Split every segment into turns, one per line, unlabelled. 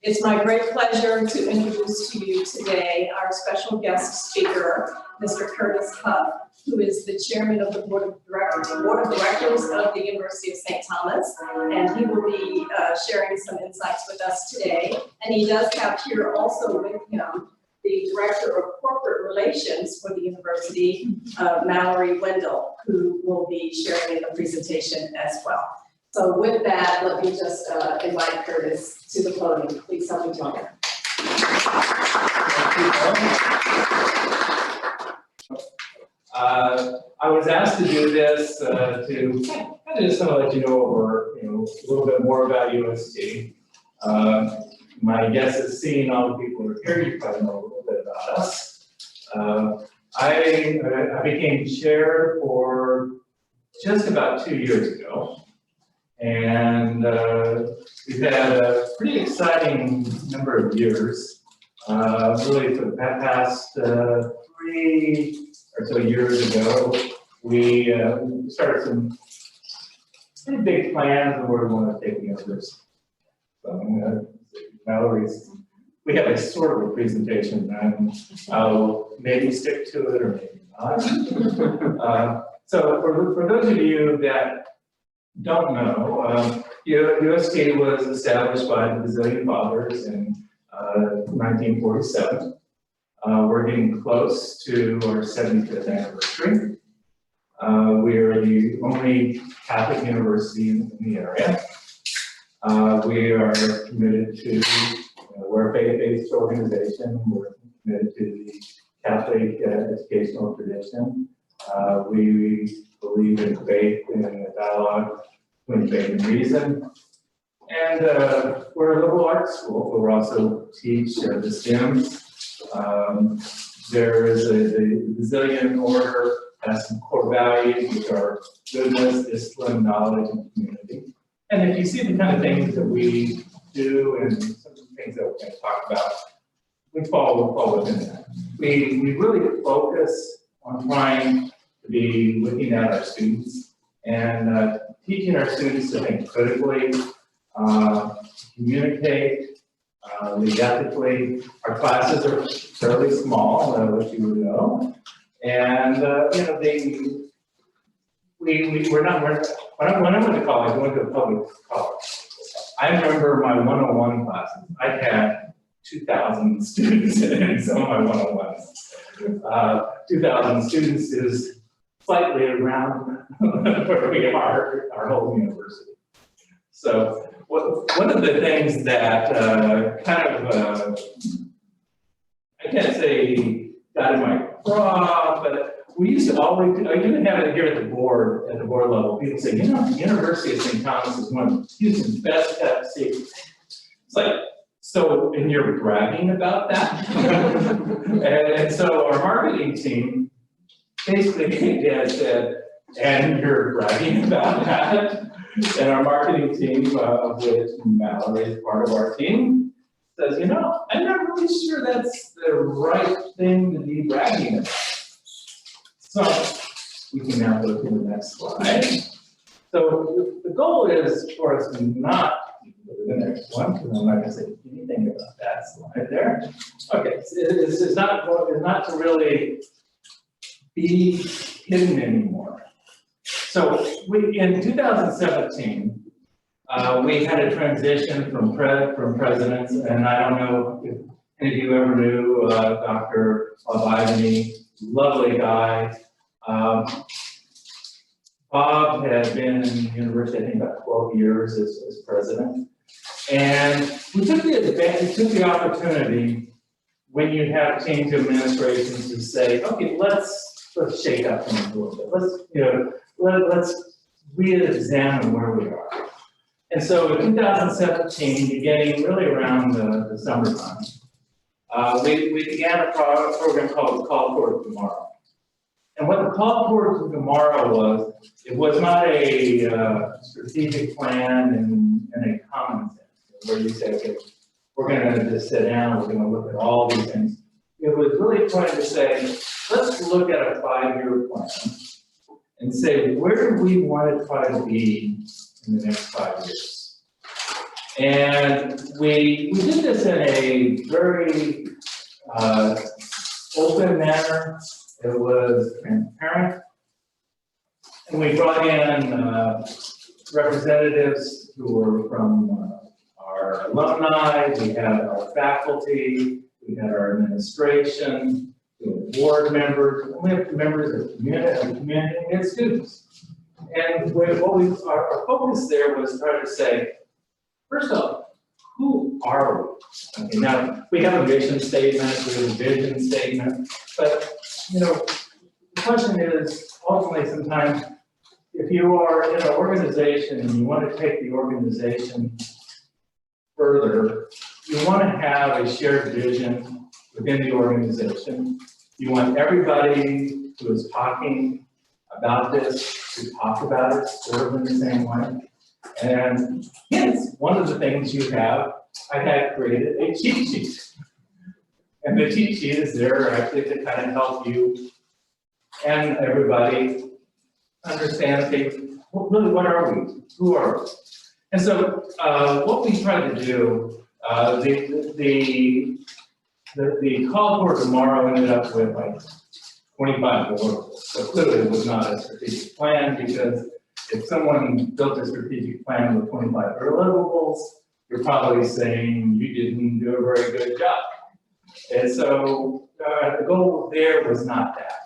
It's my great pleasure to introduce to you today our special guest speaker, Mr. Curtis Huff, who is the chairman of the Board of Directors of the University of St. Thomas, and he will be sharing some insights with us today. And he does have here also with him the Director of Corporate Relations for the University, Mallory Wendell, who will be sharing in the presentation as well. So with that, let me just invite Curtis to the podium. Please help me join him.
I was asked to do this to kind of just let you know over, a little bit more about UST. My guess is seeing all the people who are here, you probably know a little bit about us. I became chair for just about 2 years ago, and we've had a pretty exciting number of years. Really, for the past 3 or so years ago, we started some pretty big plans of where we want to take the university. So, Mallory's, we have a sort of a presentation, and I'll maybe stick to it or maybe not. So for those of you that don't know, UST was established by the Brazilian fathers in 1947. We're getting close to our 75th anniversary. We are the only Catholic university in the area. We are committed to, we're a faith-based organization. We're committed to the Catholic educational tradition. We believe in faith and a dialogue between faith and reason. And we're a liberal arts school, but we also teach the STEMs. There is the Brazilian order has some core values, which are goodness, discipline, knowledge, and community. And if you see the kind of things that we do and some of the things that we're going to talk about, we fall within that. We really focus on trying to be looking at our students and teaching our students to think critically, communicate, lead ethically. Our classes are fairly small, which you would know, and we're not. When I went to college, I went to a public college. I remember my 101 classes. I had 2,000 students in some of my 101s. 2,000 students is slightly around where we are, our whole university. So one of the things that I can't say got in my craw, but we used to always, I even have it here at the board level, people say, the University of St. Thomas is one of Houston's best kept secrets. It's like, so, and you're bragging about that? and so our marketing team basically said, and you're bragging about that? And our marketing team, of which Mallory is part of our team, says, I'm not really sure that's the right thing to be bragging about. So we can now go to the next slide. So the goal is for us to not go to the next one, because I'm not going to say anything about that slide there. Okay, so it's not to really be hidden anymore. So in 2017, we had a transition from presidents, and I don't know if any of you ever knew Dr. Ivany, lovely guy. Bob had been in the university, I think, about 12 years as president. And we took the opportunity when you have change of administrations to say, okay, let's shake up things a little bit. Let's re-examine where we are. And so in 2017, beginning really around the summertime, we began a program called Call Toward Tomorrow. And what the Call Toward Tomorrow was, it was not a strategic plan and a common sense, where you say, okay, we're going to just sit down, we're going to look at all these things. It was really trying to say, let's look at a 5-year plan and say, where do we want to try to be in the next 5 years? And we did this in a very open manner. It was transparent. And we brought in representatives who were from our alumni, we had our faculty, we had our administration, we had board members, and we have members of the community, we had students. And our focus there was trying to say, first off, who are we? Okay, now, we have a mission statement, we have a vision statement, but, you know, the question is, ultimately, sometimes, if you are in an organization and you want to take the organization further, you want to have a shared vision within the organization. You want everybody who is talking about this to talk about it sort of in the same way. And hence, one of the things you have, I had created a cheat sheet. And the cheat sheet is there actually to kind of help you and everybody understand, okay, really, what are we? Who are we? And so what we tried to do, the call for tomorrow ended up with like 25 deliverables. So clearly it was not a strategic plan, because if someone built a strategic plan with 25 deliverables, you're probably saying you didn't do a very good job. And so the goal there was not that.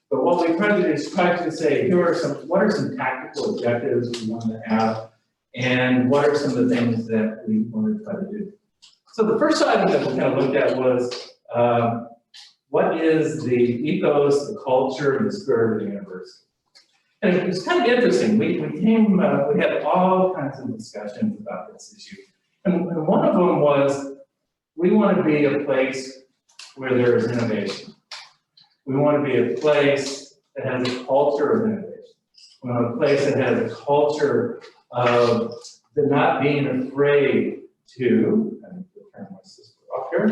But what we tried to do is try to say, what are some tactical objectives we want to have, and what are some of the things that we want to try to do. So the first item that we kind of looked at was, what is the ethos, the culture, and the spirit of the university? And it was kind of interesting. We had all kinds of discussions about this issue. And one of them was, we want to be a place where there is innovation. We want to be a place that has a culture of innovation. We want a place that has a culture of not being afraid to, I need to turn my sister off here,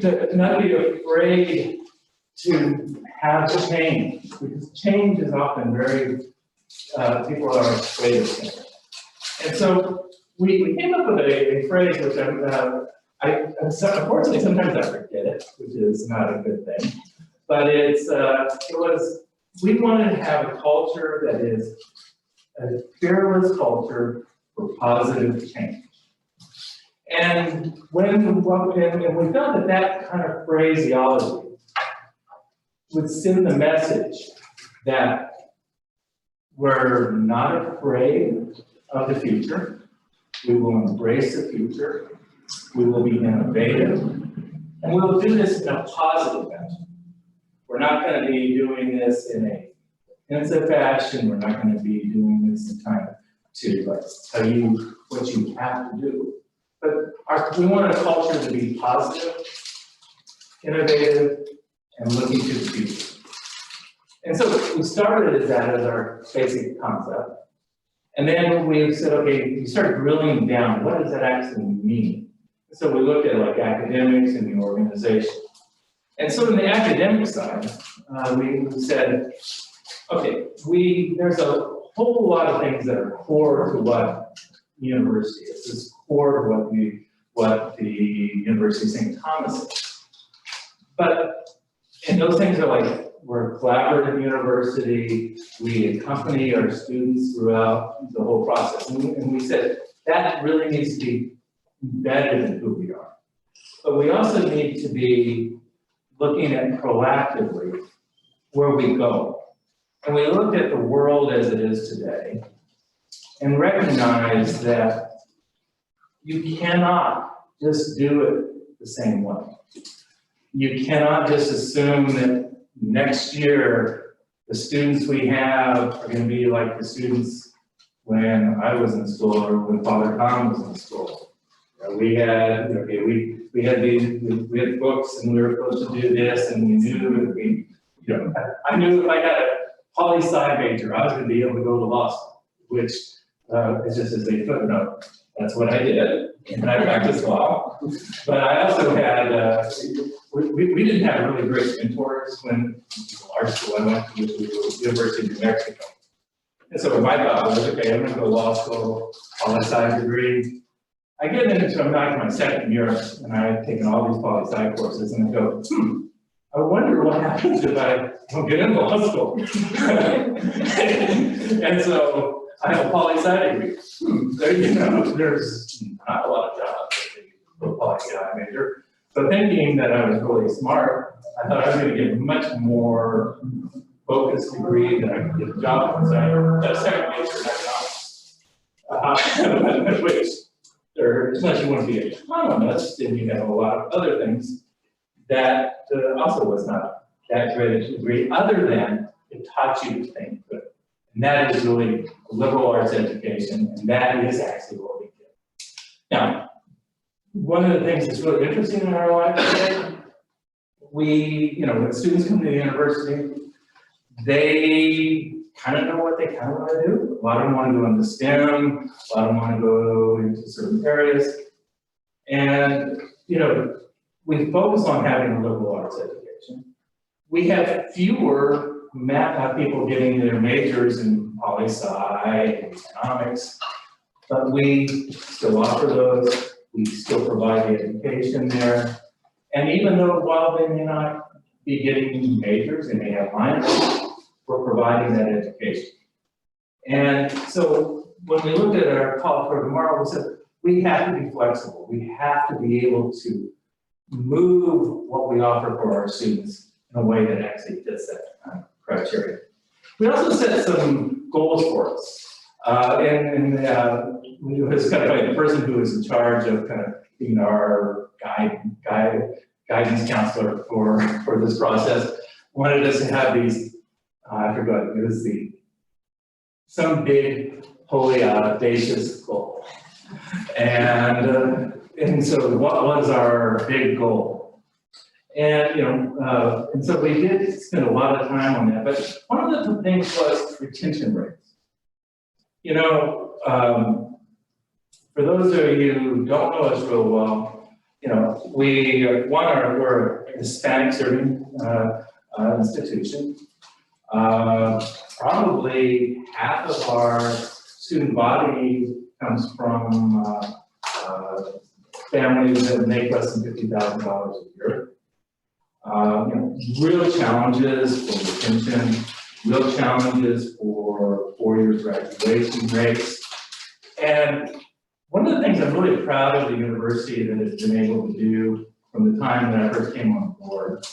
to not be afraid to have change, because change is often very, people are afraid of change. And so we came up with a phrase which unfortunately, sometimes I forget it, which is not a good thing. But we wanted to have a culture that is a fearless culture for positive change. And we felt that kind of phraseology would send the message that we're not afraid of the future, we will embrace the future, we will be innovative, and we will do this in a positive fashion. We're not going to be doing this in a defensive fashion. We're not going to be doing this in time to tell you what you have to do. But we want a culture to be positive, innovative, and looking to the future. And so we started as that as our basic concept. And then we said, okay, we started drilling down, what does that actually mean? So we looked at like academics and the organization. And so in the academic side, we said, okay, there's a whole lot of things that are core to what university is. It's core to what the University of St. Thomas is. And those things are like, we're a collaborative university, we accompany our students throughout the whole process. And we said, that really needs to be embedded in who we are. But we also need to be looking at proactively where we go. And we looked at the world as it is today and recognized that you cannot just do it the same way. You cannot just assume that next year the students we have are going to be like the students when I was in school or when Father Tom was in school. We had books and we were supposed to do this, and we knew I knew if I had a poli-sci major, I was going to be able to go to law school, which is just as a footnote. That's what I did, and I practiced law. But I also had, we didn't have really great mentors when our school I went to, which was the University of New Mexico. And so my thought was, okay, I'm gonna go to law school, poli-sci degree. I get into, I'm back in my second year, and I've taken all these poli-sci courses, and I go, I wonder what happens if I don't get into law school. And so I have a poli-sci degree. There's not a lot of jobs for a poli-sci major. So thinking that I was really smart, I thought I was going to get a much more focused degree that I could get a job in. So I got a second major in economics, which unless you want to be an economist, then you have a lot of other things that also was not that great a degree, other than it taught you to think good. And that is really a liberal arts education, and that is actually what we did. Now, one of the things that's really interesting in our life today, when students come to the university, they kind of know what they kind of want to do. A lot of them want to go into STEM, a lot of them want to go into certain areas. And, we focus on having a liberal arts education. We have fewer math people getting their majors in poli-sci and economics, but we still offer those. We still provide the education there. And even though while they may not be getting majors, they may have minors, we're providing that education. And so when we looked at our call for tomorrow, we said, we have to be flexible. We have to be able to move what we offer for our students in a way that actually fits that criteria. We also set some goals for us. It was kind of like the person who was in charge of kind of being our guidance counselor for this process wanted us to have these, I forgot, it was some big, holy, audacious goal. And so what was our big goal? And, and so we did spend a lot of time on that, but one of the things was retention rates. For those of you who don't know us real well, we're a Hispanic serving institution. Probably half of our student body comes from families that make less than $50,000 a year. Real challenges for retention, real challenges for 4-year graduation rates. And one of the things I'm really proud of the university that has been able to do from the time that I first came on board,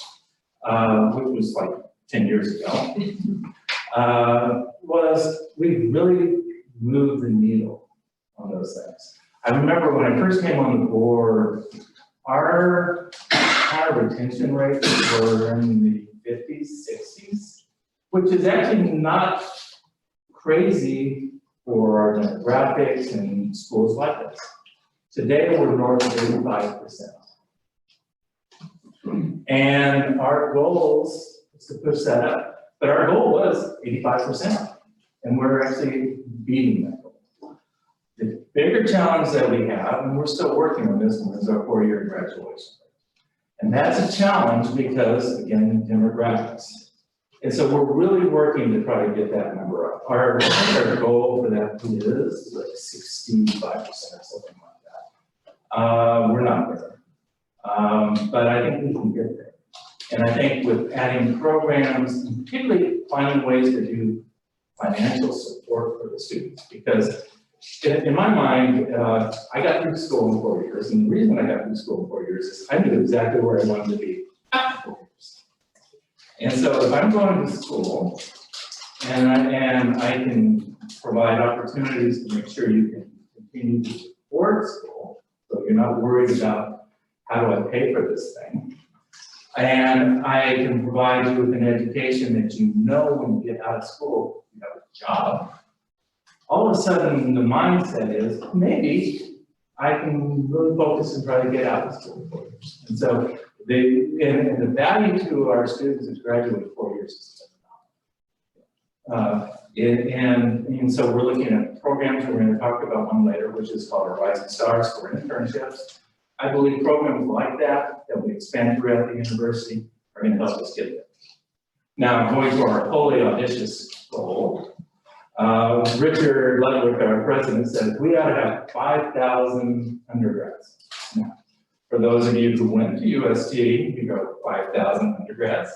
which was like 10 years ago, was we really moved the needle on those things. I remember when I first came on the board, our retention rates were in the 50s, 60s, which is actually not crazy for our demographics and schools like this. Today, we're north of 85%. And our goals is to push that up, but our goal was 85%, and we're actually beating that goal. The bigger challenge that we have, and we're still working on this one, is our 4-year graduation. And that's a challenge because, again, demographics. And so we're really working to try to get that number up. Our goal for that is like 65% or something like that. We're not there. But I think we can get there. And I think with adding programs, and particularly finding ways to do financial support for the students, because in my mind, I got through school in 4 years, and the reason I got through school in 4 years is I knew exactly where I wanted to be after 4 years. And so if I'm going to school, and I can provide opportunities to make sure you can continue to support school, so you're not worried about how do I pay for this thing, and I can provide you with an education that you know when you get out of school, you have a job. All of a sudden, the mindset is, maybe I can really focus and try to get out of school in 4 years. And so the value to our students is graduate 4 years is phenomenal. And so we're looking at programs, we're going to talk about one later, which is called our Rising Stars for internships. I believe programs like that we expand throughout the university are going to help us get there. Now, going to our wholly audacious goal, Richard Ludwig, our president, said we ought to have 5,000 undergrads. Now, for those of you who went to UST, you go 5,000 undergrads.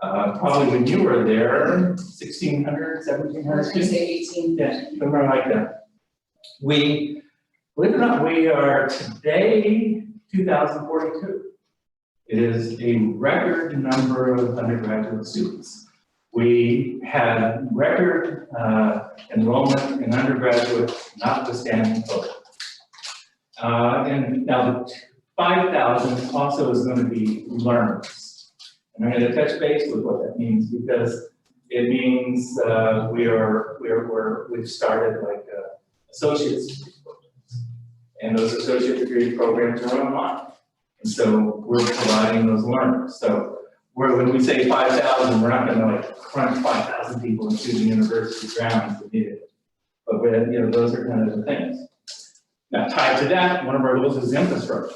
Probably when you were there, 1,600, 1,700 students?
Say 18.
Yeah, somewhere like that. We, believe it or not, we are today 2,042. It is a record number of undergraduate students. We had record enrollment in undergraduate, notwithstanding COVID. And now the 5,000 also is going to be learners. And I'm going to touch base with what that means, because it means we've started like associate's degree programs. And those associate degree programs are online. And so we're providing those learners. So when we say 5,000, we're not going to like crunch 5,000 people into the university grounds to need it. But those are kind of the things. Now, tied to that, one of our goals is infrastructure.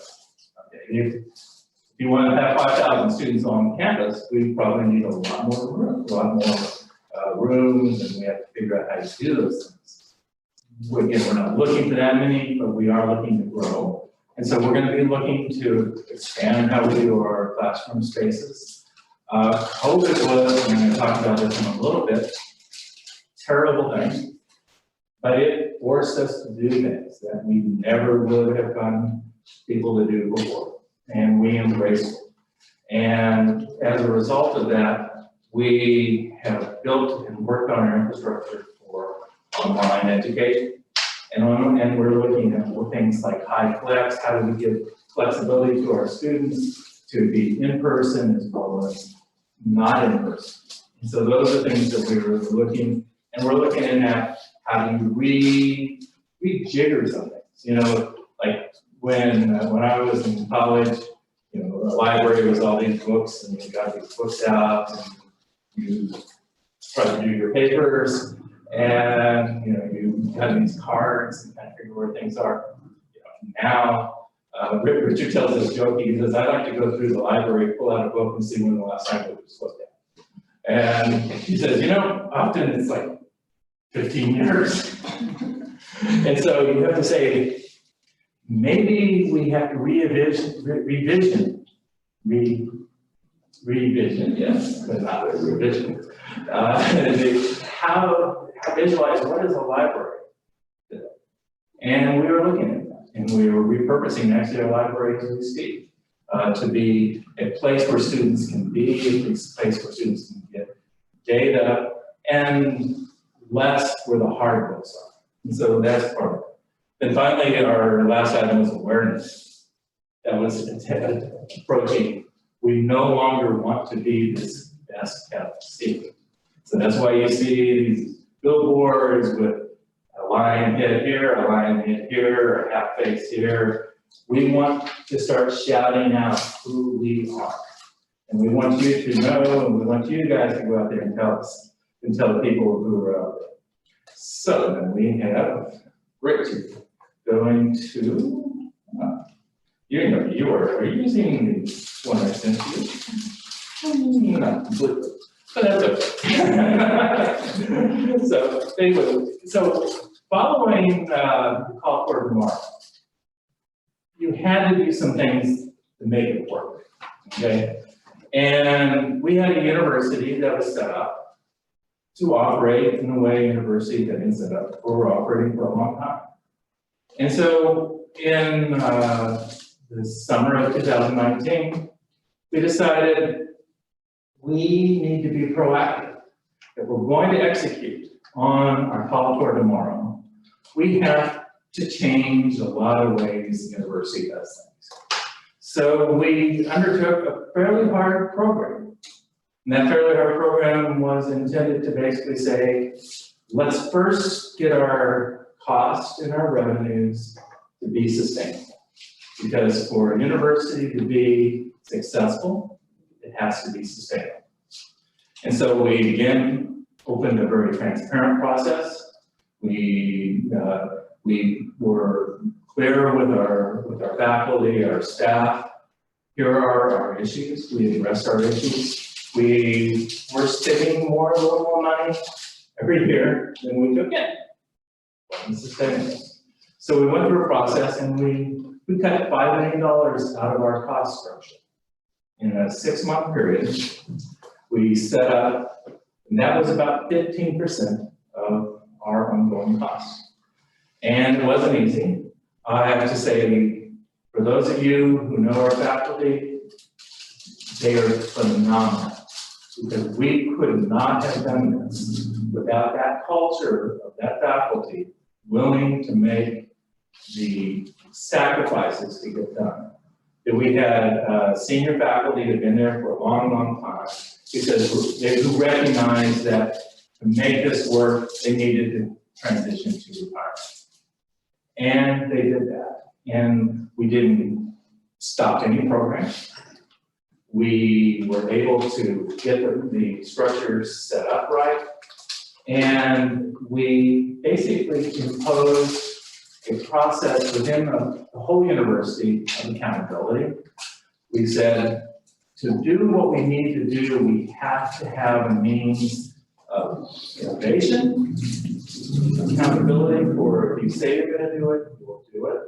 Okay, if you want to have 5,000 students on campus, we probably need a lot more rooms, and we have to figure out how to do those things. Again, we're not looking for that many, but we are looking to grow. And so we're going to be looking to expand how we do our classroom spaces. COVID was, and I'm going to talk about this in a little bit, terrible thing, but it forced us to do things that we never would have gotten people to do before, and we embraced it. And as a result of that, we have built and worked on our infrastructure for online education. And we're looking at things like high flex, how do we give flexibility to our students to be in person as well as not in person. And so those are things that we're looking, and we're looking at how do you rejigger some things. Like when I was in college, the library was all these books, and you got these books out, and you try to do your papers, and you have these cards and kind of figure where things are. Now, Richard tells this joke. He says, "I like to go through the library, pull out a book, and see when the last time it was looked at." And he says, often it's like 15 years. And so you have to say, maybe we have to revision, yes, but not revision. How visualize what is a library? And we were looking at that, and we were repurposing actually our library as we speak to be a place where students can be, a place where students can get data, and less where the hard books are. And so that's part of it. Then finally, our last item was awareness. That was approaching. We no longer want to be this best kept secret. So that's why you see these billboards with a lion head here, a lion head here, a half face here. We want to start shouting out who we are. And we want you to know, and we want you guys to go out there and tell us, and tell the people who are out there. So then we have Richard going to, are you using the one I sent you? Not completely, but that's okay. So following the call for tomorrow, you had to do some things to make it work, okay? And we had a university that was set up to operate in the way a university had been set up for operating for a long time. And so in the summer of 2019, we decided we need to be proactive. If we're going to execute on our call for tomorrow, we have to change a lot of ways the university does things. So we undertook a fairly hard program. And that fairly hard program was intended to basically say, let's first get our costs and our revenues to be sustainable. Because for a university to be successful, it has to be sustainable. And so we again opened a very transparent process. We were clear with our faculty, our staff. Here are our issues. We addressed our issues. We were spending a little more money every year than we took in. Wasn't sustainable. So we went through a process and we cut $5 million out of our cost structure. In a 6-month period, we set up, and that was about 15% of our ongoing costs. And it wasn't easy. I have to say, for those of you who know our faculty, they are phenomenal. Because we could not have done this without that culture of that faculty willing to make the sacrifices to get done. That we had senior faculty that had been there for a long, long time, because they who recognized that to make this work, they needed to transition to retirement. And they did that. And we didn't stop any programs. We were able to get the structures set up right. And we basically imposed a process within the whole university of accountability. We said, to do what we need to do, we have to have a means of innovation, accountability for if you say you're going to do it, you will do it.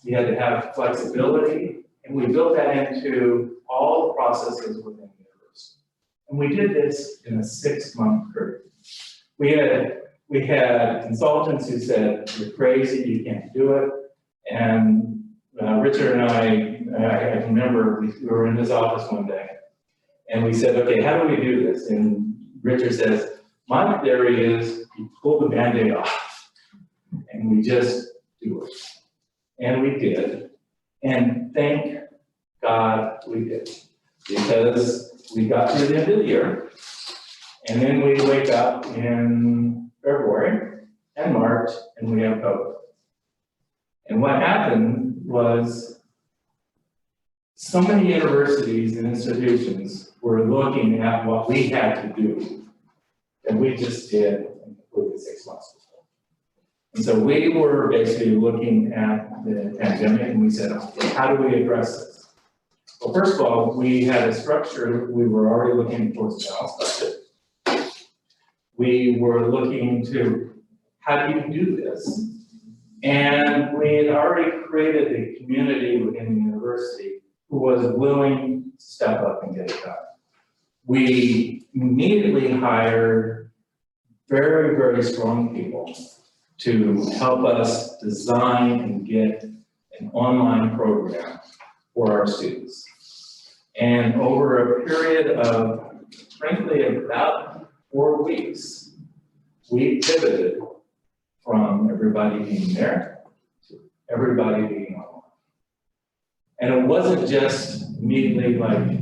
We had to have flexibility, and we built that into all the processes within the university. And we did this in a 6-month period. We had consultants who said, you're crazy, you can't do it. And Richard and I remember we were in his office one day, and we said, okay, how do we do this? And Richard says, my theory is you pull the Band-Aid off, and we just do it. And we did. And thank God we did. Because we got to the end of the year, and then we wake up in February and March, and we have COVID. And what happened was so many universities and institutions were looking at what we had to do, and we just did in completely 6 months before. And so we were basically looking at the pandemic, and we said, okay, how do we address this? Well, first of all, we had a structure. We were already looking towards a balanced budget. We were looking to, how do you do this? And we had already created a community within the university who was willing to step up and get it done. We immediately hired very, very strong people to help us design and get an online program for our students. And over a period of, frankly, about 4 weeks, we pivoted from everybody being there to everybody being online. And it wasn't just immediately like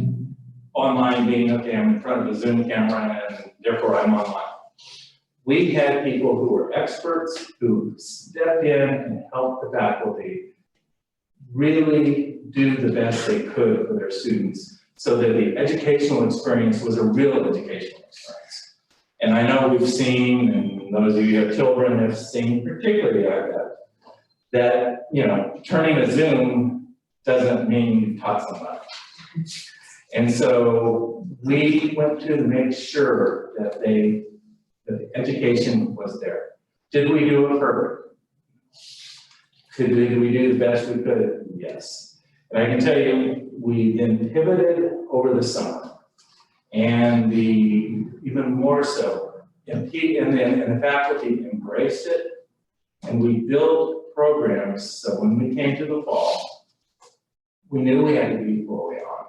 online being, okay, I'm in front of a Zoom camera and therefore I'm online. We had people who were experts who stepped in and helped the faculty really do the best they could for their students so that the educational experience was a real educational experience. And I know we've seen, and those of you who have children have seen, particularly I bet, that, you know, turning a Zoom doesn't mean you taught somebody. And so we went to make sure that the education was there. Did we do it perfect? Did we do the best we could? Yes. And I can tell you, we then pivoted over the summer. And even more so, and the faculty embraced it, and we built programs so when we came to the fall, we knew we had to be fully on.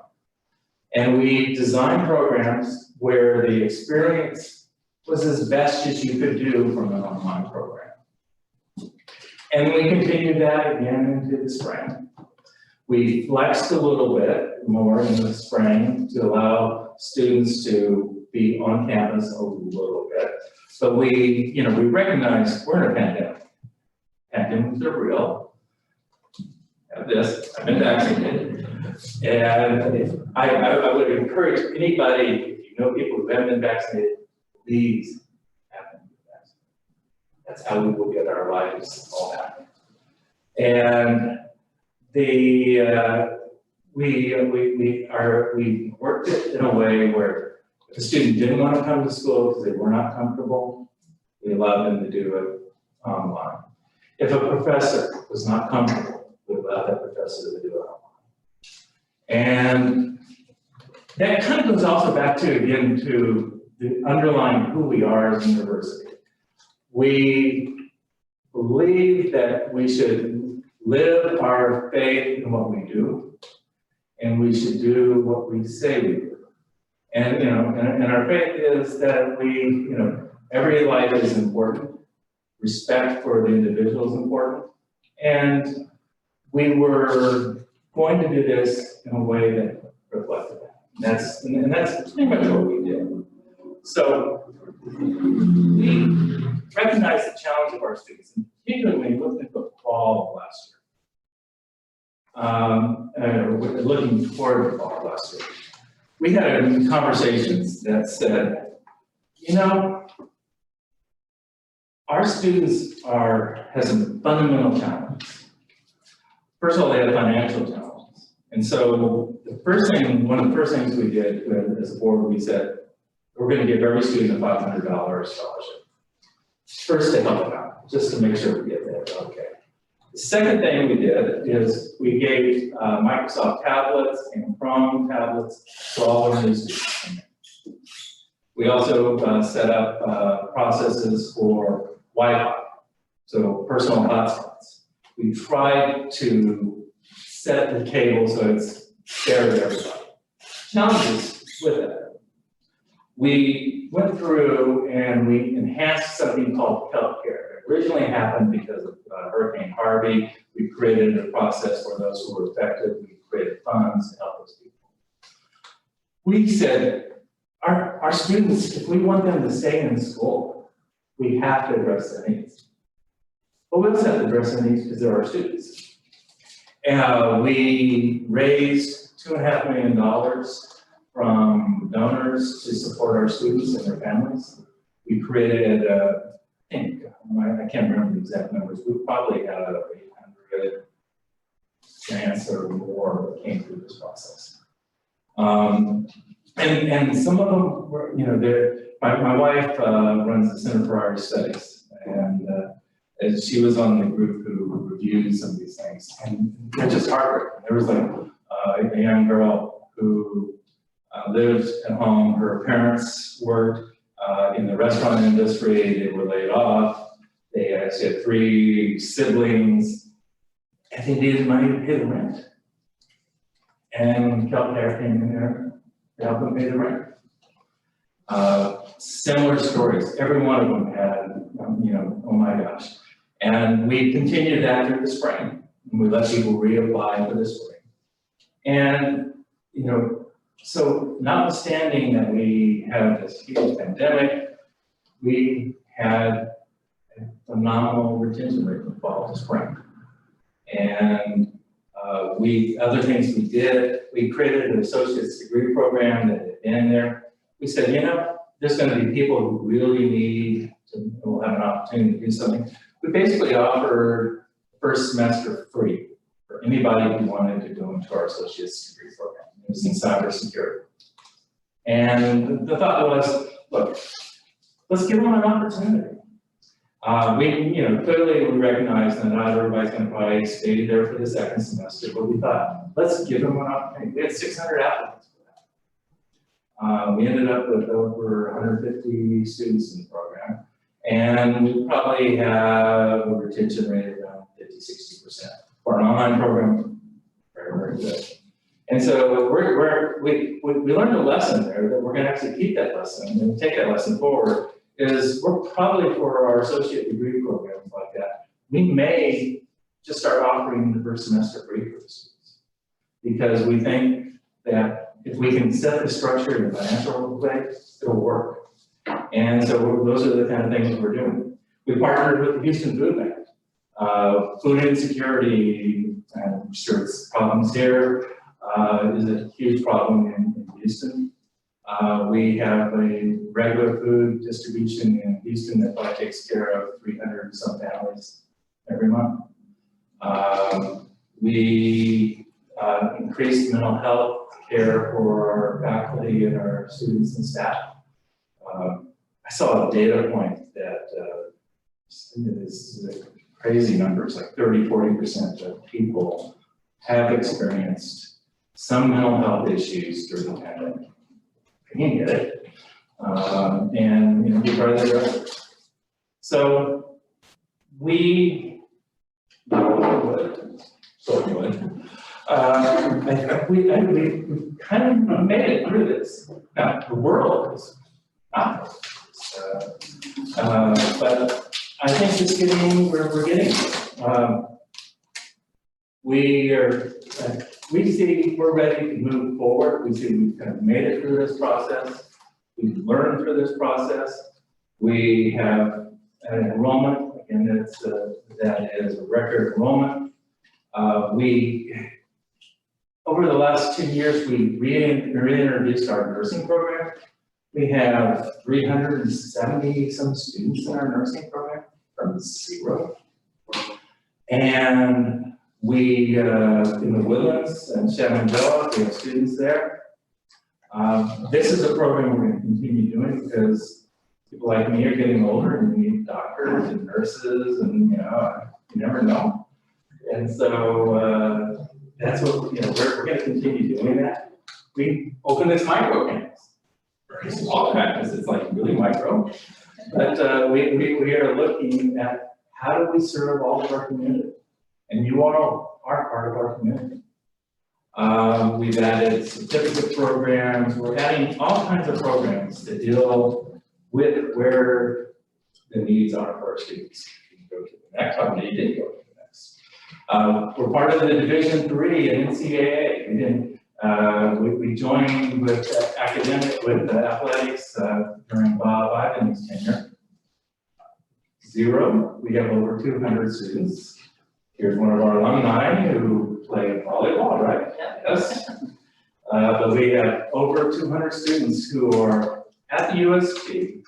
And we designed programs where the experience was as best as you could do from an online program. And we continued that again into the spring. We flexed a little bit more in the spring to allow students to be on campus a little bit. But we recognize we're in a pandemic. Pandemics are real. I have this, I've been vaccinated. And I would encourage anybody, if you know people who haven't been vaccinated, please have them be vaccinated. That's how we will get our lives all back. And we worked it in a way where if a student didn't want to come to school because they were not comfortable, we allowed them to do it online. If a professor was not comfortable, we allowed that professor to do it online. And that kind of goes also back to, again, to the underlying who we are as a university. We believe that we should live our faith in what we do, and we should do what we say we do. And, you know, and our faith is that we, you know, every life is important. Respect for the individual is important. And we were going to do this in a way that reflected that. And that's pretty much what we did. So we recognize the challenge of our students, and particularly looking at the fall of last year. Looking toward the fall of last year. We had conversations that said, you know, our students have some fundamental challenges. First of all, they have financial challenges. And so one of the first things we did as a board, we said, we're going to give every student a $500 scholarship. First to help them out, just to make sure we get that, okay. The second thing we did is we gave Microsoft tablets and Chrome tablets to all our new students. We also set up processes for Wi-Fi, so personal hotspots. We tried to set the table so it's fair to everybody. Challenges with that. We went through and we enhanced something called healthcare. It originally happened because of Hurricane Harvey. We created a process for those who were affected. We created funds to help those people. We said, our students, if we want them to stay in school, we have to address their needs. But we also have to address their needs because they're our students. We raised $2.5 million from donors to support our students and their families. We created I can't remember the exact numbers. We probably had 800 grants or more that came through this process. And some of them were, you know, my wife runs the Center for Irish Studies, and she was on the group who reviewed some of these things, and they're just heartbreaking. There was like a young girl who lived at home. Her parents worked in the restaurant industry. They were laid off. They actually had 3 siblings, and they needed money to pay the rent. And healthcare came in there to help them pay the rent. Similar stories. Every one of them had, you know, oh my gosh. And we continued that through the spring. And we let people reapply for the spring. And, you know, so notwithstanding that we had this huge pandemic, we had a phenomenal retention rate from fall to spring. And other things we did, we created an associate's degree program that had been there. We said, you know, there's going to be people who really need to will have an opportunity to do something. We basically offered first semester free for anybody who wanted to go into our associate's degree program. It was in cybersecurity. And the thought was, look, let's give them an opportunity. Clearly we recognize that not everybody's going to probably stay there for the second semester, but we thought, let's give them an opportunity. We had 600 applicants for that. We ended up with over 150 students in the program, and we probably have a retention rate around 50–60%. For an online program, very, very good. And so we learned a lesson there that we're going to actually keep that lesson and take that lesson forward. Is we're probably for our associate degree programs like that, we may just start offering the first semester free for the students. Because we think that if we can set the structure in a financial way, it'll work. And so those are the kind of things we're doing. We partnered with the Houston Food Bank. Food insecurity, I'm sure it's problems here, is a huge problem in Houston. We have a regular food distribution in Houston that probably takes care of 300 and some families every month. We increased mental health care for our faculty and our students and staff. saw a data point that is crazy numbers, like 30–40% of people have experienced some mental health issues during the pandemic. You can get it, and be part of the drug. So we, we kind of made it through this. Now the world is not, but I think it's getting where we're getting. We see we're ready to move forward. We see we've kind of made it through this process. We've learned through this process. We have an enrollment, again, that is a record enrollment. Over the last 2 years, we reintroduced our nursing program. We have 370 some students in our nursing program from 0. And we, in the Woodlands and Shenandoah, we have students there. This is a program we're going to continue doing because people like me are getting older and we need doctors and nurses and, you never know. And so that's what, we're going to continue doing that. We open this micro campus, very small campus, it's like really micro. But we are looking at how do we serve all of our community? And you all are part of our community. We've added certificate programs. We're adding all kinds of programs to deal with where the needs are for our students. You can go to the next one. You didn't go to the next. We're part of the Division III in NCAA. We joined with athletics during Bob Ivan's tenure. 0, we have over 200 students. Here's one of our alumni who play volleyball, right? Yes. But we have over 200 students who are at the UST,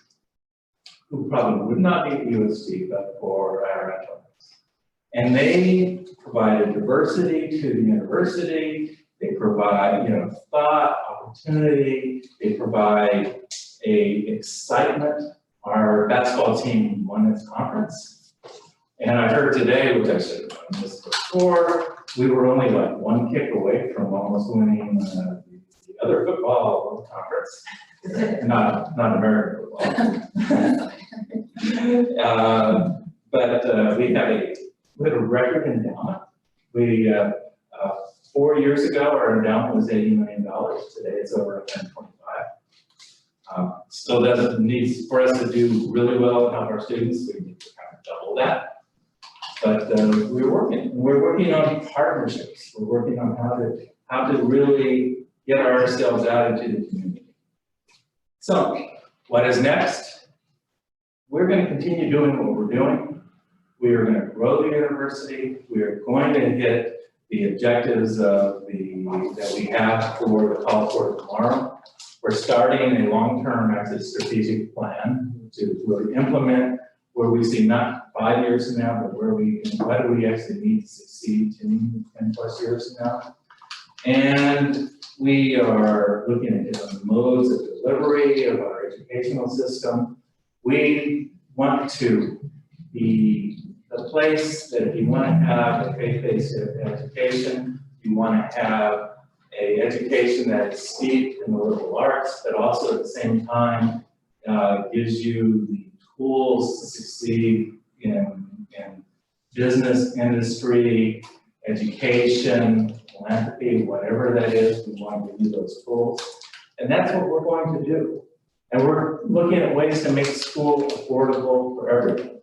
who probably would not be at UST but for our athletics. And they provide a diversity to the university. They provide, thought, opportunity. They provide a excitement. Our basketball team won its conference. And I heard today, which I should have done this before, we were only like 1 kick away from almost winning the other football conference, not American football. But we had a record endowment. 4 years ago, our endowment was $80 million. Today, it's over 125. Still doesn't need for us to do really well and help our students. We need to kind of double that. But we're working on partnerships. We're working on how to really get ourselves out into the community. So, what is next? We're going to continue doing what we're doing. We are going to grow the university. We are going to hit the objectives that we have for the call for tomorrow. We're starting a long-term strategic plan to really implement where we see not 5 years from now, but what do we actually need to succeed 10+ years from now. And we are looking at different modes of delivery of our educational system. We want to be the place that if you want to have a faith-based education, you want to have an education that is steeped in the liberal arts, but also at the same time gives you the tools to succeed in business, industry, education, philanthropy, whatever that is, we want to give you those tools. And that's what we're going to do. And we're looking at ways to make school affordable for everyone.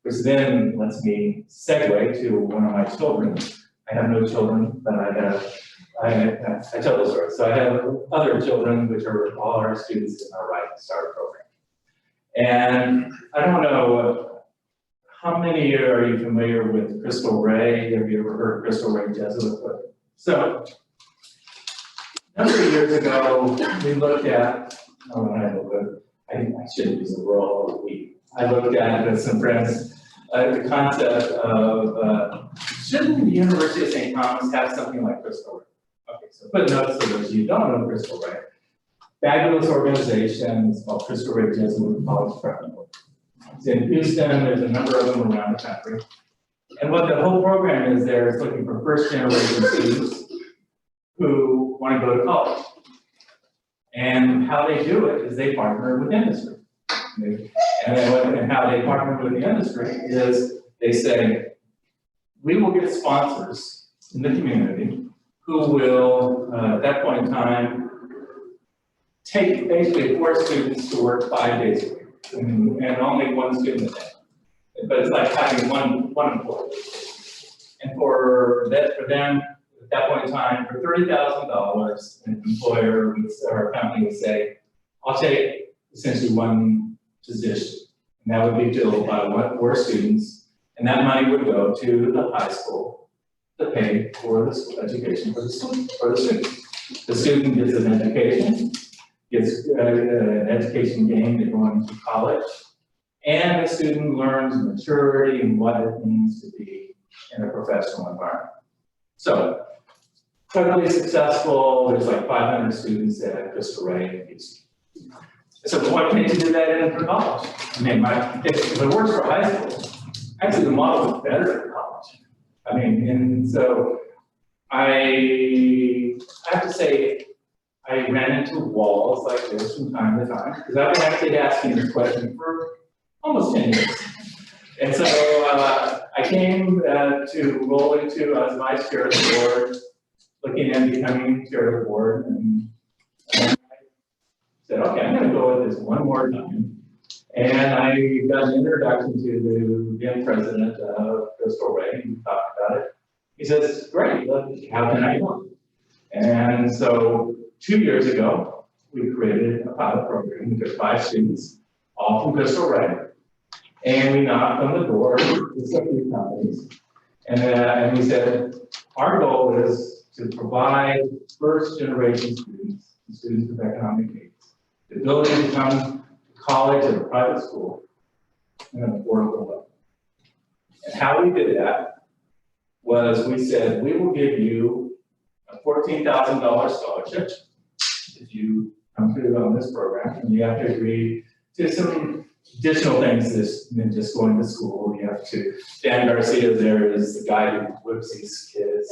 Which then lets me segue to one of my children. I have no children, but I tell the story. So I have other children, which are all our students in our Rising Star program. And I don't know, how many are you familiar with Crystal Ray? Have you ever heard of Crystal Ray Jesuit? So, a number of years ago, we looked at, I shouldn't use the role, I looked at with some friends the concept of shouldn't the University of St. Thomas have something like Crystal Ray? Okay, so put notes for those of you who don't know Crystal Ray. fabulous organization. It's called Crystal Ridge Jesuit College Prep. It's in Houston. There's a number of them around the country. And what the whole program is there is looking for first generation students who want to go to college. And how they do it is they partner with industry. And how they partner with the industry is they say, we will get sponsors in the community who will, at that point in time, take basically 4 students to work 5 days a week, and only 1 student a day. But it's like having one employee. And for them, at that point in time, for $30,000, an employer or a company would say, I'll take essentially 1 position. And that would be filled by 4 students. And that money would go to the high school to pay for the school education for the student. The student gets an education, gets an education gained in going to college, and the student learns maturity and what it means to be in a professional environment. So, totally successful. There's like 500 students at Crystal Ridge. So why can't you do that in college? I mean, if it works for high school, actually the model is better in college. I mean, and so I have to say, I ran into walls like this from time to time, because I've been actually asking this question for almost 10 years. And so I came to roll into as vice chair of the board, looking at becoming chair of the board, and I said, okay, I'm going to go with this one more time. And I got an introduction to the then president of Crystal Ridge. We talked about it. He says, great, how can I help? And so 2 years ago, we created a pilot program. We took 5 students, all from Crystal Ridge. And we knocked on the door with a few companies. And we said, our goal is to provide first generation students, students with economic needs, the ability to come to college at a private school in an affordable way. And how we did that was we said, we will give you a $14,000 scholarship if you come through on this program, and you have to agree to some additional things than just going to school. You have to, Dan Garcia there is the guy who whips these kids,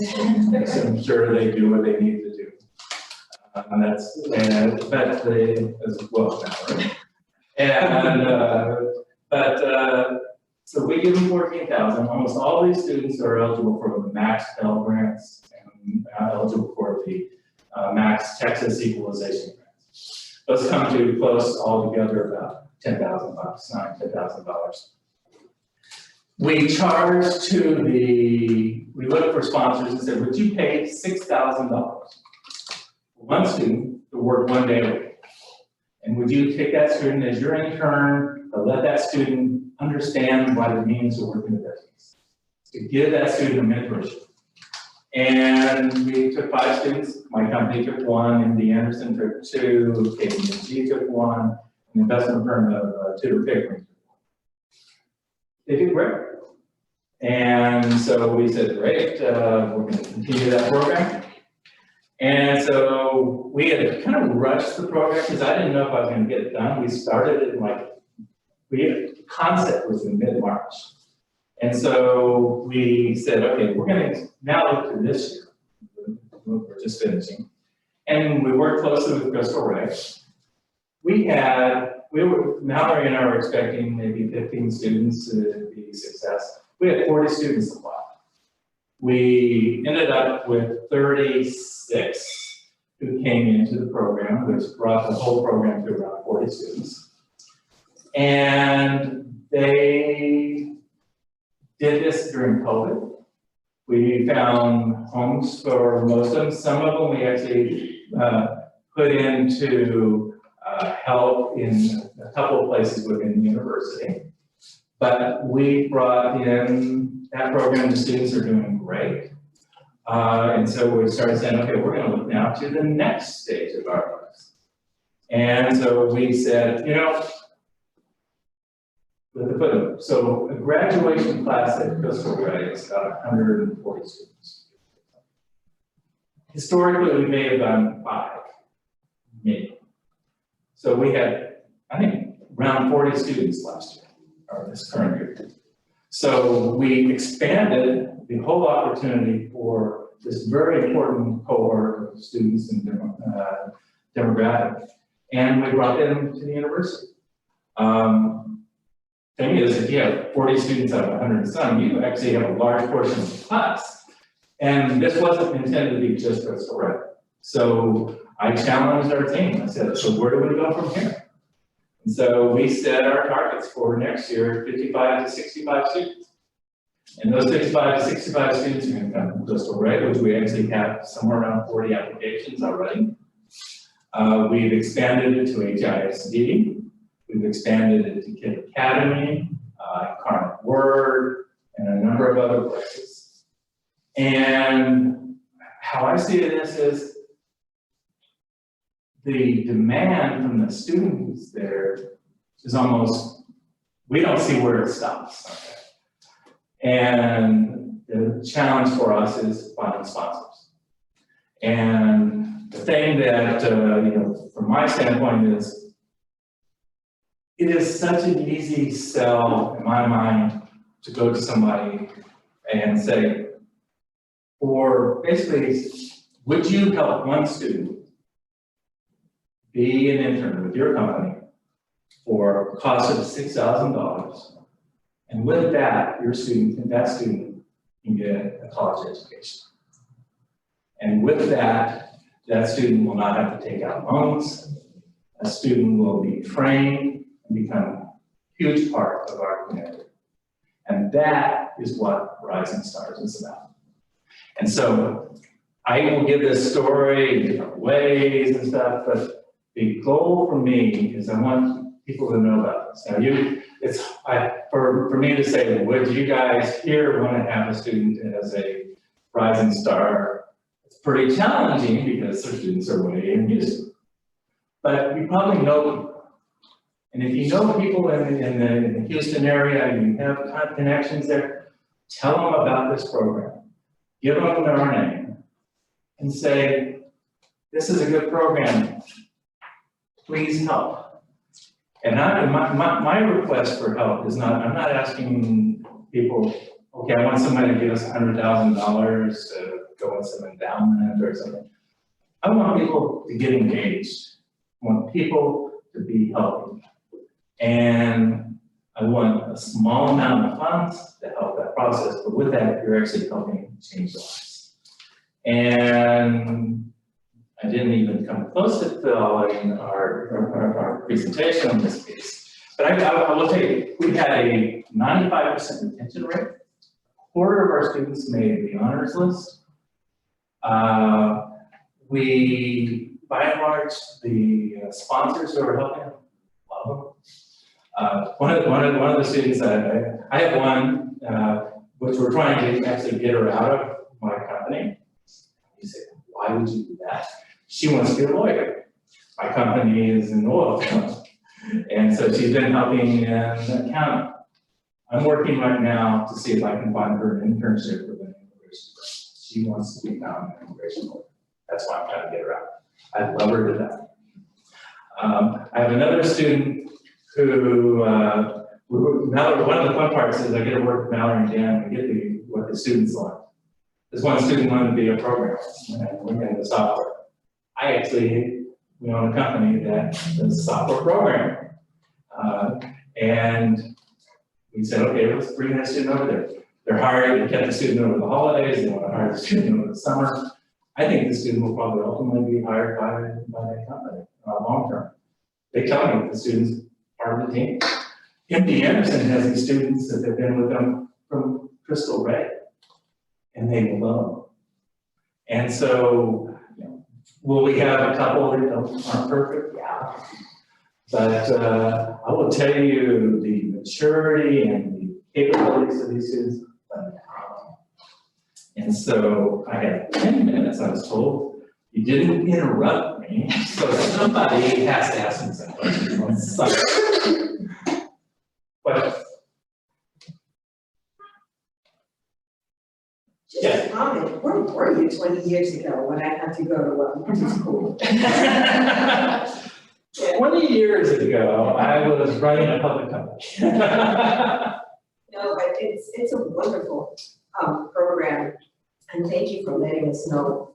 so I'm sure they do what they need to do. And that's the, as well now, right? And, so we give them 14,000. Almost all these students are eligible for the max Pell grants and eligible for the max Texas equalization grants. Those come to close altogether about $10,000, $10,000. We charge to we look for sponsors and said, would you pay $6,000 for one student to work 1 day a week? And would you take that student as your intern to let that student understand what it means to work in the business, to give that student a mentorship? And we took 5 students. My company took 1, MD Anderson took 2, KPMG took 1, an investment firm of Tudor Pickering. They did great. And so we said, great, we're going to continue that program. And so we had kind of rushed the program because I didn't know if I was going to get it done. We started it the concept was in mid-March. And so we said, okay, we're going to now look to this year. We're just finishing. And we worked closely with Crystal Ridge. Mallory and I were expecting maybe 15 students to be a success. We had 40 students apply. We ended up with 36 who came into the program, which brought the whole program to around 40 students. And they did this during COVID. We found homes for most of them. Some of them we actually put into help in a couple of places within the university. But we brought in that program. The students are doing great. And so we started saying, okay, we're going to look now to the next stage of our lives. And so we said, so a graduation class at Crystal Ridge is about 140 students. Historically, we may have done 5, maybe. So we had, I think, around 40 students last year, or this current year. So we expanded the whole opportunity for this very important cohort of students and demographic, and we brought them to the university. Thing is, if you have 40 students out of 100 and some, you actually have a large portion of the class. And this wasn't intended to be just for Red. So I challenged our team. I said, so where do we go from here? And so we set our targets for next year, 55 to 65 students. And those 55 to 65 students are going to come from Coastal Red, which we actually have somewhere around 40 applications already. We've expanded it to HISD. We've expanded it to Kid Academy, Incarnate Word, and a number of other places. And how I see this is the demand from the students there is almost, we don't see where it stops. And the challenge for us is finding sponsors. And the thing that, from my standpoint is, it is such an easy sell in my mind to go to somebody and say, or basically, would you help one student be an intern with your company for a cost of $6,000? And with that, that student can get a college education. And with that, that student will not have to take out loans. A student will be trained and become a huge part of our community. And that is what Rising Stars is about. And so I will give this story in different ways and stuff, but the goal for me is I want people to know about this. Now for me to say, would you guys here want to have a student as a Rising Star? It's pretty challenging because their students are way in Houston. But you probably know people. And if you know people in the Houston area and you have connections there, tell them about this program. Give them our name and say, this is a good program. Please help. And my request for help is not, I'm not asking people, okay, I want somebody to give us $100,000 to go with some endowment or something. I want people to get engaged. I want people to be helping. And I want a small amount of funds to help that process, but with that, you're actually helping change lives. And I didn't even come close to following our presentation on this piece. But I will tell you, we had a 95% retention rate. A quarter of our students made the honors list. We, by and large, the sponsors who are helping, love them. One of the students, I have one, which we're trying to actually get her out of my company. You say, why would you do that? She wants to be a lawyer. My company is an oil company. And so she's been helping in accounting. I'm working right now to see if I can find her an internship with an immigration firm. She wants to become an immigration lawyer. That's why I'm trying to get her out. I'd love her to death. I have another student who, Mallory, one of the fun parts is I get to work with Mallory and Dan and get what the students want. This one student wanted to be a programmer and work in the software. We own a company that does software programming. And we said, okay, let's bring that student over there. They're hired, they kept the student over the holidays, they want to hire the student over the summer. I think the student will probably ultimately be hired by that company long term. They tell me the students part of the team. MD Anderson has these students that have been with them from Crystal Ray, and they love them. And so, will we have a couple that aren't perfect? Yeah. But I will tell you the maturity and the capabilities of these students. And so I had 10 minutes, I was told. You didn't interrupt me, so somebody has to ask me some questions. But
just a comment, where were you 20 years ago when I had to go to one school?
Yeah,
20 years ago, I was running a public company.
No, but it's a wonderful program, and thank you for letting us know,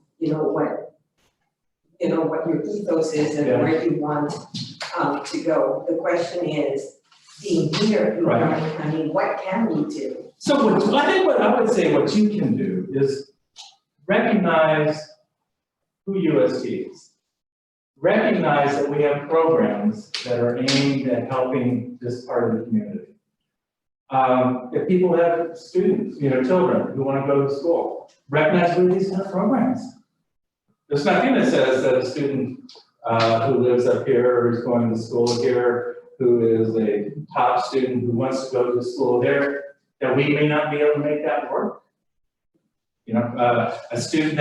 what your ethos is and
Yeah.
where you want to go. The question is, being here in
Right.
Orange County, what can we do?
So I think what I would say what you can do is recognize who UST is. Recognize that we have programs that are aimed at helping this part of the community. If people have students, children who want to go to school, recognize we have these kind of programs. There's nothing that says that a student who lives up here or is going to school here, who is a top student who wants to go to school there, that we may not be able to make that work. A student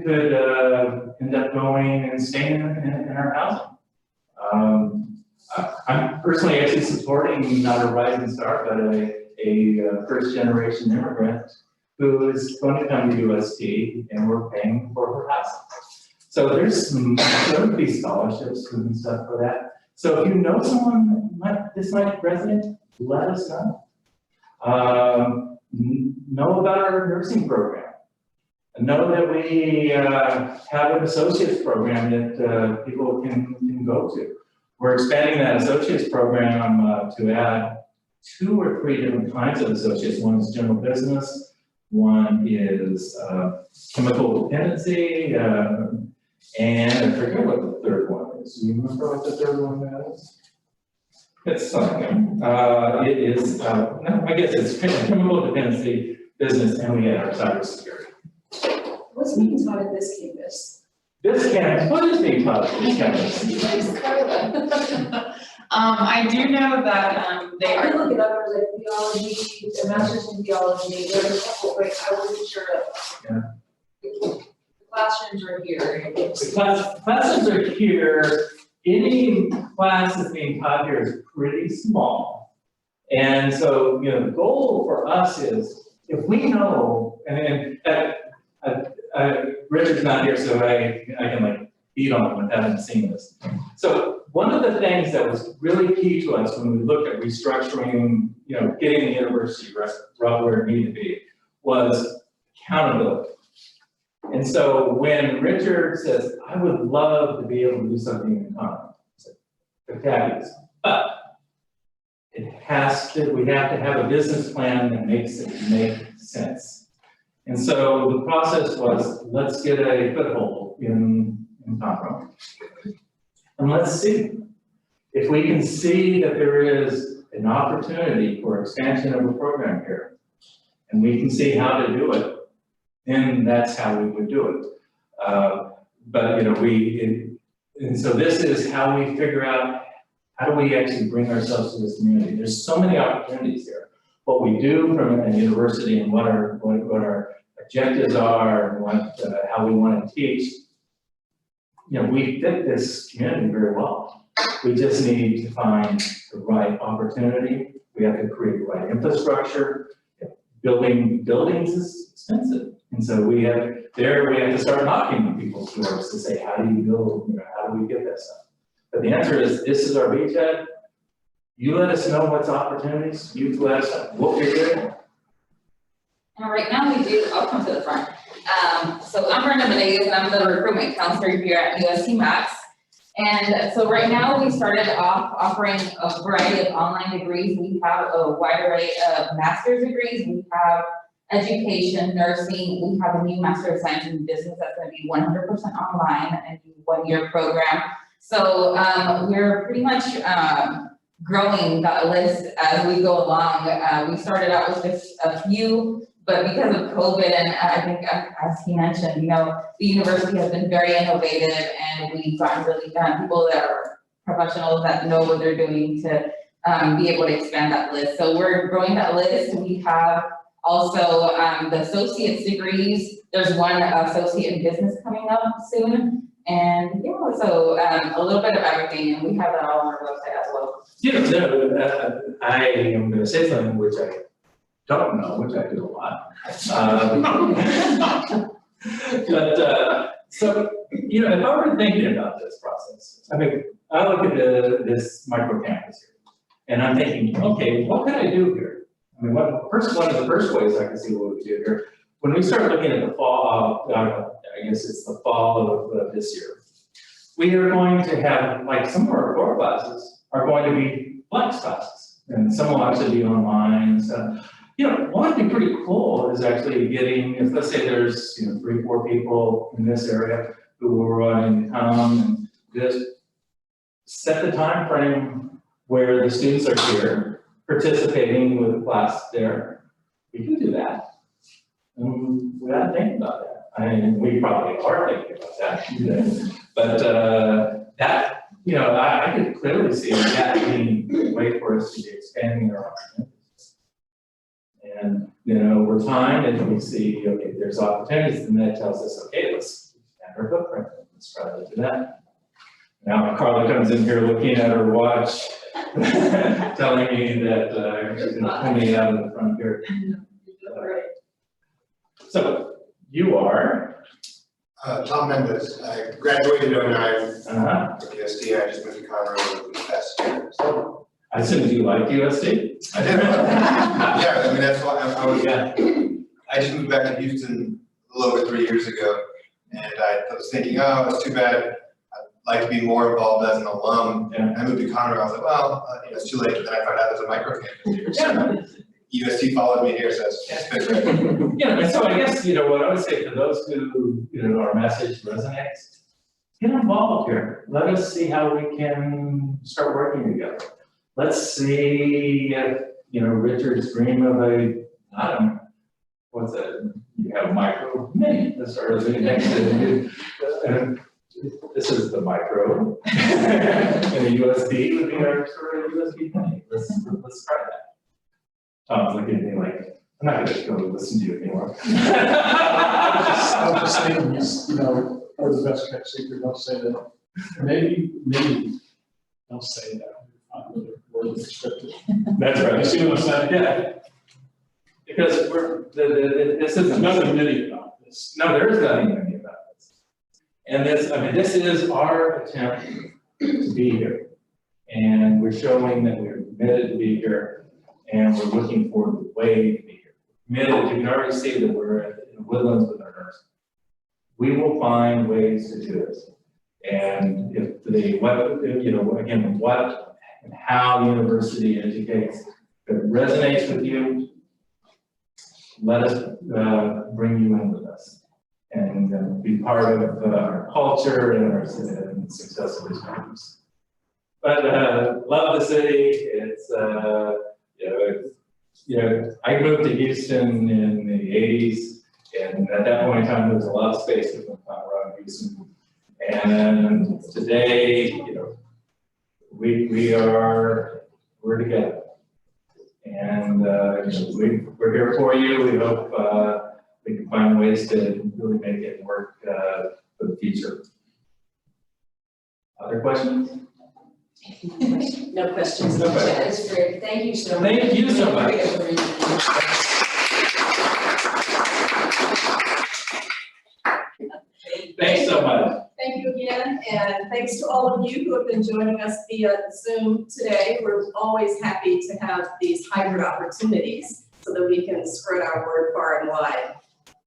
could end up going and staying in our housing. I'm personally actually supporting not a rising star, but a first generation immigrant who is going to come to UST, and we're paying for her house. So there would be scholarships and stuff for that. So if you know someone this might resonate, let us know. Know about our nursing program. Know that we have an associates program that people can go to. We're expanding that associates program to add 2 or 3 different kinds of associates. One is general business, one is chemical dependency, and I forget what the third one is. Do you remember what the third one is? It's something. It is, no, I guess it's chemical dependency, business, and we add our cybersecurity.
What's being taught at this campus?
This campus, what is being taught at this campus?
Yes, Carla.
I do know that they
I
are.
look at others like theology, a master's in theology, there's a couple, but I wasn't sure of.
The classrooms are here.
The classes are here. Any class that's being taught here is pretty small. And so, the goal for us is, if we know, and Richard's not here, so I can beat on him without him seeing this. So one of the things that was really key to us when we looked at restructuring, getting the university right where it needed to be, was accountability. And so when Richard says, I would love to be able to do something in common, fabulous, but we have to have a business plan that makes it make sense. And so the process was, let's get a foothold in Conroe. And let's see if we can see that there is an opportunity for expansion of a program here, and we can see how to do it, then that's how we would do it. And so this is how we figure out, how do we actually bring ourselves to this community? There's so many opportunities here. What we do from a university and what our objectives are, and how we want to teach, we fit this community very well. We just need to find the right opportunity. We have to create the right infrastructure. Building buildings is expensive. And so we have to start knocking on people's doors to say, how do you build, how do we get that stuff? But the answer is, this is our beachhead. You let us know what's opportunities, you let us know, we'll figure it out.
And right now we do, I'll come to the front. So I'm Brenda Menegas, and I'm the recruitment counselor here at USTMAX. And so right now we started off offering a variety of online degrees. We have a wide array of master's degrees. We have education, nursing. We have a new Master of Science in Business that's going to be 100% online and a 1-year program. So we're pretty much growing that list as we go along. We started out with just a few, but because of COVID, and I think as he mentioned, the university has been very innovative, and we've gotten really people that are professionals that know what they're doing to be able to expand that list. So we're growing that list. We have also the associate's degrees. There's one associate in business coming up soon. And so a little bit of everything, and we have that all on our website as well.
I am going to say something which I don't know, which I do a lot. But so, if I were thinking about this process, I look at this micro campus here, and I'm thinking, okay, what can I do here? I mean, one of the first ways I can see what we could do here, when we start looking at the fall, I guess it's the fall of this year, we are going to have, like, some of our core classes are going to be flex classes, and some will actually be online and stuff. You know, what would be pretty cool is actually getting, if let's say there's, 3, 4 people in this area who were wanting to come and just set the time frame where the students are here, participating with the class there. We can do that. And we gotta think about that. I mean, we probably are thinking about that. But that, I could clearly see that being a way for us to be expanding our opportunities. And, over time, if we see, okay, there's opportunities, then that tells us, okay, let's expand our footprint. Let's try to do that. Now Carla comes in here looking at her watch, telling me that she's going to pull me out of the front here. So you are?
Tom Mendes. I graduated in 09
from
USD. I just moved to Conroe this past year. So
I assume you like USD?
I did. Yeah, I mean, that's why I was.
Yeah.
I just moved back to Houston a little over 3 years ago, and I was thinking, oh, it's too bad. I'd like to be more involved as an alum.
Yeah.
And I moved to Conroe. I was like, well, it's too late. But then I found out there's a micro campus here.
Yeah.
UST followed me here, so it's fit right.
Yeah, and so I guess, what I would say to those who, our message resonates, get involved here. Let us see how we can start working together. Let's see if, Richard's dream of I don't know, what's that? You have a micro mini, that's sort of next to this is the micro. And the USD would be our sort of USB mini. Let's try that. Tom's looking at me like, I'm not gonna go listen to you anymore.
I was just thinking, or the best kept secret, don't say that. Maybe, don't say that. Word descriptive.
That's right.
You see what I'm saying?
Yeah. Because this isn't.
Nothing mini about this.
No, there is nothing many about this. And this is our attempt to be here. And we're showing that we're committed to be here. And we're looking for the way to be here. Committed, you can already see that we're in the woodlands with our nurses. We will find ways to do this. And if what and how the university educates, if it resonates with you, let us bring you in with us and be part of our culture and our success of these programs. But love the city. It's I moved to Houston in the 80s, and at that point in time, there was a lot of space between Colorado and Houston. And today, we're together, and we're here for you. We hope we can find ways to really make it work for the future. Other questions?
No questions.
No questions.
That's great. Thank you so much.
Thank you so much. Thanks so much.
Thank you again, and thanks to all of you who have been joining us via Zoom today. We're always happy to have these hybrid opportunities so that we can spread our word far and wide.